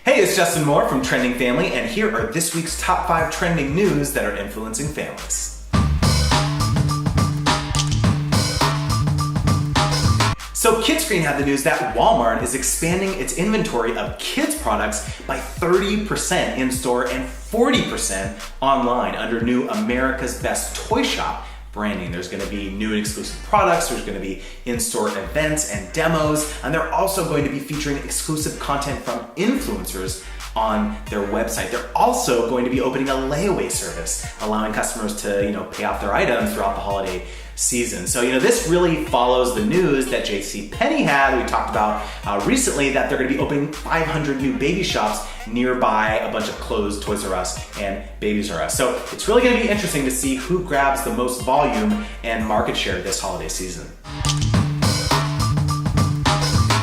Hey, it's Justin Moore from Trending Family, and here are this week's top 5 trending news that are influencing families. So Kidscreen had the news that Walmart is expanding its inventory of kids products by 30% in-store and 40% online under new America's Best Toy Shop branding. There's going to be new and exclusive products, there's going to be in-store events and demos, and they're also going to be featuring exclusive content from influencers on their website. They're also going to be opening a layaway service, allowing customers to, pay off their items throughout the holiday season. So, this really follows the news that JCPenney had. We talked about recently that they're going to be opening 500 new baby shops nearby a bunch of closed Toys R Us and Babies R Us. So it's really going to be interesting to see who grabs the most volume and market share this holiday season.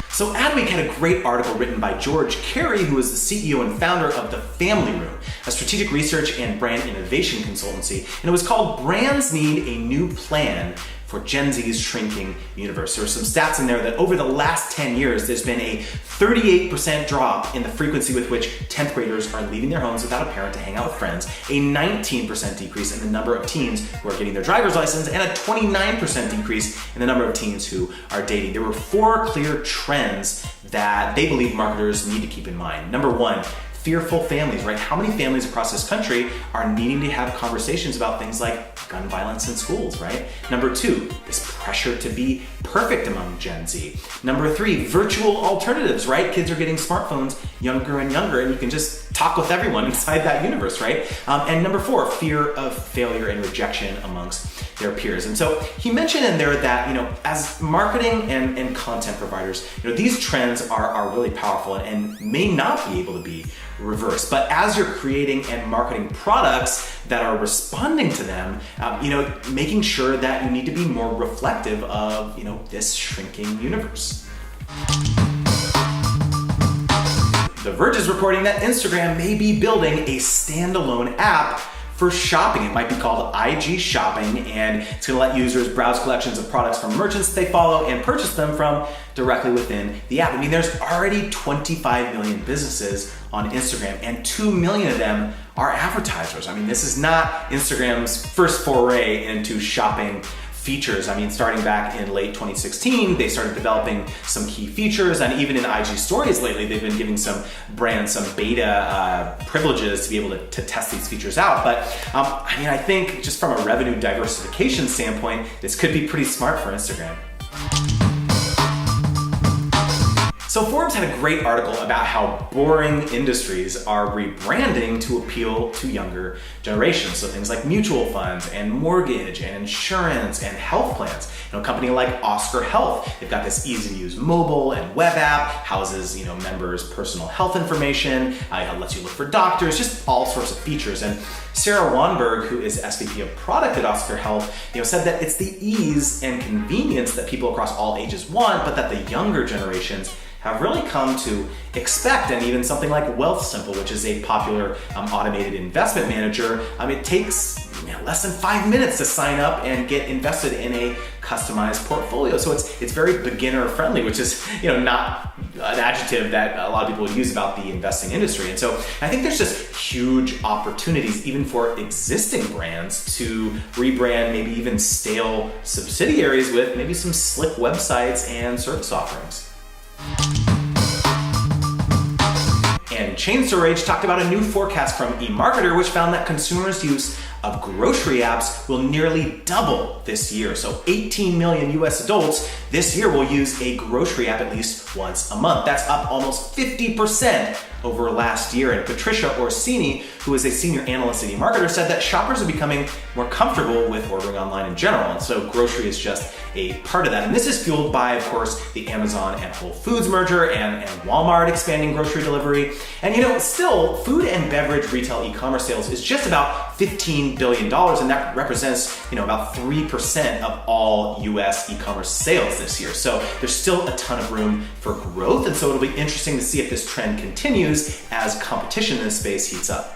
So Adweek had a great article written by George Carey, who is the CEO and founder of The Family Room, a strategic research and brand innovation consultancy, and it was called Brands Need a New Plan for Gen Z's Shrinking Universe. There are some stats in there that over the last 10 years, there's been a 38% drop in the frequency with which 10th graders are leaving their homes without a parent to hang out with friends, a 19% decrease in the number of teens who are getting their driver's license, and a 29% decrease in the number of teens who are dating. There were 4 clear trends that they believe marketers need to keep in mind. Number 1, fearful families, right? How many families across this country are needing to have conversations about things like gun violence in schools, right? Number 2, this pressure to be perfect among Gen Z. Number 3, virtual alternatives, right? Kids are getting smartphones younger and younger, and you can just talk with everyone inside that universe, right? And number 4, fear of failure and rejection amongst their peers. And so he mentioned in there that, as marketing and content providers, these trends are really powerful and may not be able to be reversed. But as you're creating and marketing products that are responding to them, making sure that you need to be more reflective of, this shrinking universe. The Verge is reporting that Instagram may be building a standalone app for shopping. It might be called IG Shopping, and it's going to let users browse collections of products from merchants they follow and purchase them from directly within the app. There's already 25 million businesses on Instagram, and 2 million of them are advertisers. This is not Instagram's first foray into shopping features. Starting back in late 2016, they started developing some key features, and even in IG Stories lately, they've been giving some brands some beta privileges to be able to test these features out. But I think just from a revenue diversification standpoint, this could be pretty smart for Instagram. So Forbes had a great article about how boring industries are rebranding to appeal to younger generations. So things like mutual funds and mortgage and insurance and health plans. A company like Oscar Health, they've got this easy-to-use mobile and web app, houses members' personal health information, it lets you look for doctors, just all sorts of features. And Sarah Wanberg, who is SVP of Product at Oscar Health, said that it's the ease and convenience that people across all ages want, but that the younger generations have really come to expect. And even something like Wealthsimple, which is a popular automated investment manager, it takes less than 5 minutes to sign up and get invested in a customized portfolio. So it's very beginner friendly, which is not an adjective that a lot of people would use about the investing industry. And so I think there's just huge opportunities even for existing brands to rebrand maybe even stale subsidiaries with maybe some slick websites and service offerings. And Chain Store Age talked about a new forecast from eMarketer, which found that consumers' use of grocery apps will nearly double this year. So 18 million US adults this year will use a grocery app at least once a month. That's up almost 50% over last year. And Patricia Orsini, who is a senior analyst at eMarketer, said that shoppers are becoming more comfortable with ordering online in general. And so grocery is just a part of that. And this is fueled by, of course, the Amazon and Whole Foods merger and Walmart expanding grocery delivery. And still, food and beverage retail e-commerce sales is just about $15 billion, and that represents, about 3% of all US e-commerce sales this year. So there's still a ton of room for growth, and so it'll be interesting to see if this trend continues as competition in this space heats up.